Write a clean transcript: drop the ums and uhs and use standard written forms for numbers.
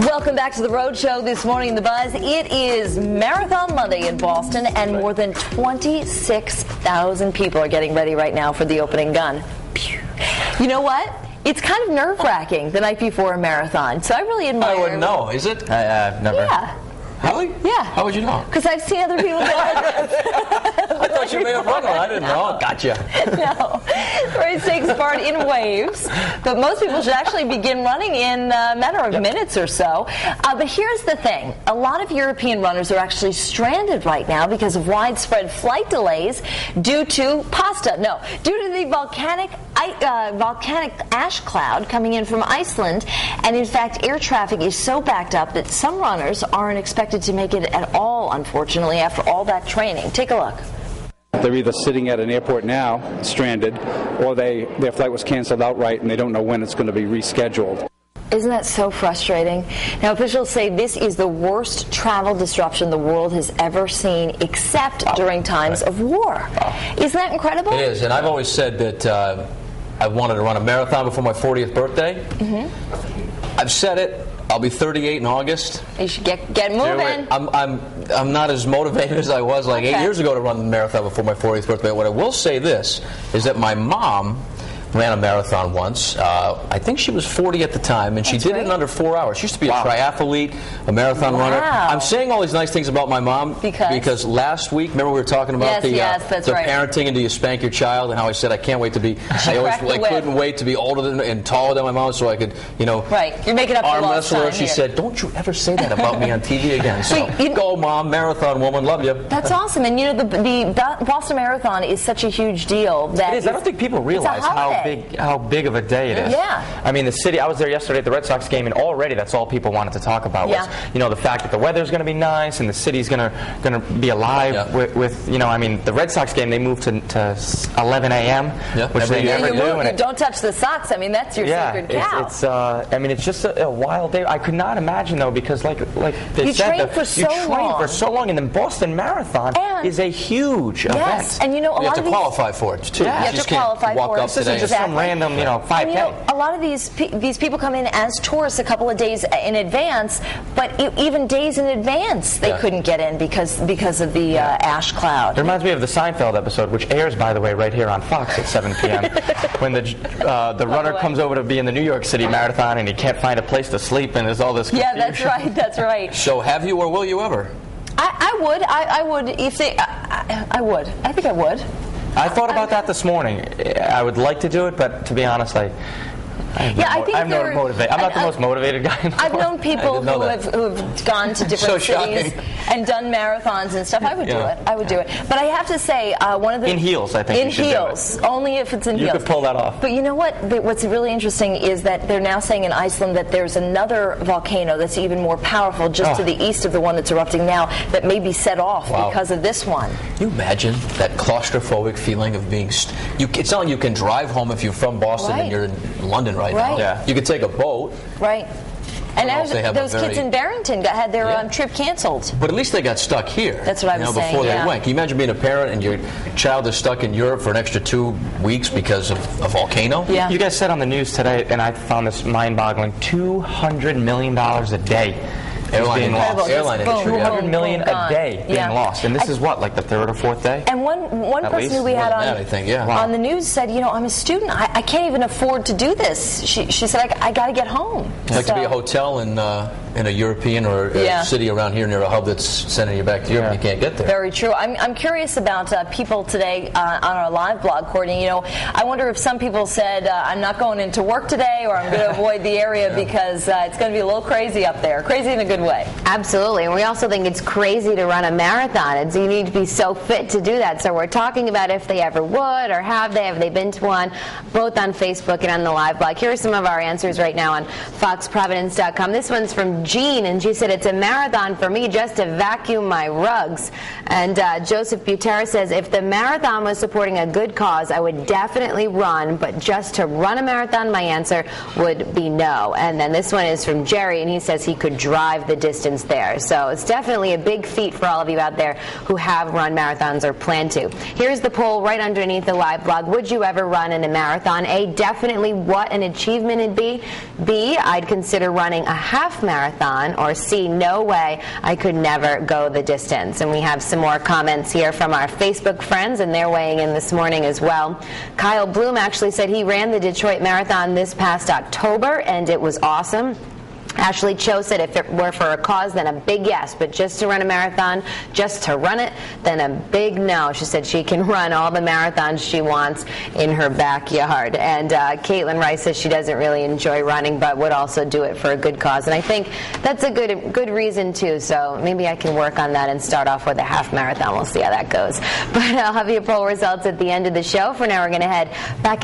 Welcome back to the Road Show this morning, The Buzz. It is Marathon Monday in Boston, and more than 26,000 people are getting ready right now for the opening gun. You know what? It's kind of nerve-wracking the night before a marathon, so I really admire. I wouldn't know. Is it? I've never. Yeah. Really? Yeah. How would you know? Because I've seen other people do it. I thought you may have run one. I didn't know. Gotcha. No. The race takes part in waves, but most people should actually begin running in a matter of minutes or so. But here's the thing. A lot of European runners are actually stranded right now because of widespread flight delays due to due to the volcanic ash cloud coming in from Iceland. And in fact, air traffic is so backed up that some runners aren't expected to make it at all, unfortunately, after all that training. Take a look. They're either sitting at an airport now, stranded, or their flight was canceled outright and they don't know when it's going to be rescheduled. Isn't that so frustrating? Now, officials say this is the worst travel disruption the world has ever seen, except during times of war. Isn't that incredible? It is, and I've always said that I wanted to run a marathon before my 40th birthday. I've said it. I'll be 38 in August. You should get moving. I'm not as motivated as I was like 8 years ago to run the marathon before my 40th birthday. What I will say this is that my mom ran a marathon once. I think she was 40 at the time, and she did it in under 4 hours. She used to be a triathlete, a marathon runner. I'm saying all these nice things about my mom because last week, remember we were talking about the parenting and do you spank your child, and how I said I can't wait to be. I couldn't wait to be older than and taller than my mom, so I could, You're making up arm for wrestle her. She said, "Don't you ever say that about me on TV again." So go, Mom, marathon woman, love you. That's awesome, and the Boston Marathon is such a huge deal that it is. I don't think people realize how big of a day it is. Yeah. I mean, the city. I was there yesterday at the Red Sox game, and already that's all people wanted to talk about was, the fact that the weather's going to be nice and the city's going to be alive with I mean, the Red Sox game they moved to 11 a.m., which they never do. And don't touch the Sox. I mean, that's your sacred cow. It's I mean, it's just a wild day. I could not imagine though, because like they said, you train for so long, and then Boston Marathon is a huge event. And you have to qualify for it too. Yeah. You have to qualify for it. This isn't just some random 5K. A lot of these people come in as tourists a couple of days in advance, but even days in advance they couldn't get in because of the ash cloud. It reminds me of the Seinfeld episode, which airs, by the way, right here on Fox at 7 p.m. when the runner comes over to be in the New York City Marathon and he can't find a place to sleep, and there's all this confusion. Yeah, that's right. So have you or will you ever? I would if they. I would. I think I would. I thought about that this morning. I would like to do it, but to be honest, I'm not the most motivated guy in the world. I've known people who have gone to different cities and done marathons and stuff. I would do it. I would do it. But I have to say, one of the... In heels, I think in heels. Only if it's in heels. You could pull that off. But you know what? What's really interesting is that they're now saying in Iceland that there's another volcano that's even more powerful just to the east of the one that's erupting now that may be set off because of this one. Can you imagine that claustrophobic feeling of being... it's not like you can drive home if you're from Boston and you're in London right now. Yeah. You could take a boat. Right. And those kids in Barrington had their trip canceled. But at least they got stuck here. That's what I was saying. Before they went. Can you imagine being a parent and your child is stuck in Europe for an extra 2 weeks because of a volcano? Yeah. You guys said on the news today, and I found this mind-boggling, $200 million a day. Airline industry. $200 million a day being lost. And this is what, like the third or fourth day? And one person who we had on the news said, I'm a student. I can't even afford to do this. She said, I got to get home. It's like to be a hotel in a European or a city around here near a hub that's sending you back to Europe and you can't get there. Very true. I'm curious about people today on our live blog, Courtney. I wonder if some people said, I'm not going into work today, or I'm going to avoid the area because it's going to be a little crazy up there. Crazy in a good way. Absolutely. And we also think it's crazy to run a marathon. And so you need to be so fit to do that. So we're talking about if they ever would, or have they been to one, both on Facebook and on the live blog. Here are some of our answers right now on foxprovidence.com. This one's from from Jean, and she said, it's a marathon for me just to vacuum my rugs. And Joseph Butera says, if the marathon was supporting a good cause, I would definitely run, but just to run a marathon, my answer would be no. And then this one is from Jerry, and he says he could drive the distance there. So it's definitely a big feat for all of you out there who have run marathons or plan to. Here's the poll right underneath the live blog. Would you ever run in a marathon? A, definitely what an achievement it'd be. B, I'd consider running a half marathon. Or C, no way, I could never go the distance. And we have some more comments here from our Facebook friends, and they're weighing in this morning as well. Kyle Bloom actually said he ran the Detroit Marathon this past October, and it was awesome. Ashley Cho said if it were for a cause, then a big yes, but just to run a marathon, just to run it, then a big no. She said she can run all the marathons she wants in her backyard. And Caitlin Rice says she doesn't really enjoy running, but would also do it for a good cause. And I think that's a good reason, too, so maybe I can work on that and start off with a half marathon. We'll see how that goes. But I'll have your poll results at the end of the show. For now, we're going to head back